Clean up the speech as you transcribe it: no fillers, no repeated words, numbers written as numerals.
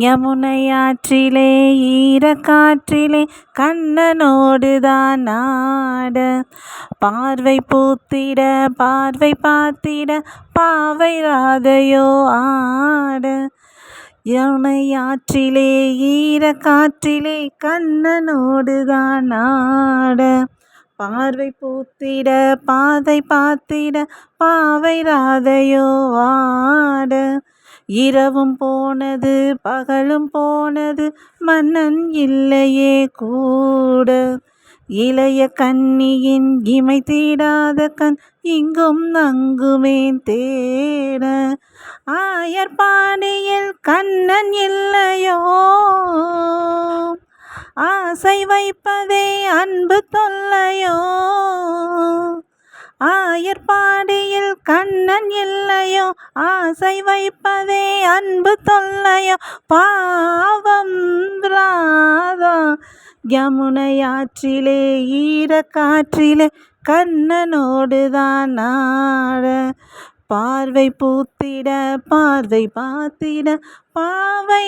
யமுனை ஆற்றிலே ஈரக்காற்றிலே கண்ணனோடுதான் ஆட, பார்வை பூத்திட பார்வை பார்த்திட பாவை ராதையோ ஆட. யமுனை ஆற்றிலே ஈரக்காற்றிலே கண்ணனோடுதான் ஆட, பார்வை பூத்திட பாதை பார்த்திட பாவை ராதையோ ஆட. இரவும் போனது பகலும் போனது மன்னன் இல்லையே கூட, இளைய கன்னியின் இமை தீடாத கண் இங்கும் அங்குமே தேட. ஆயர்பாடியில் கண்ணன் இல்லையோ, ஆசை வைப்பதே அன்பு தொல்லையோ. ஆயர்பாடியில் கண்ணன் இல்லையோ, ஆசை வைப்பதே அன்பு தொல்லையோ. பாவம் ராதா யமுனை ஆற்றிலே ஈரக்காற்றிலே கண்ணனோடுதான் ஆட, பார்வை பூத்திட பார்வை பார்த்திட பாவை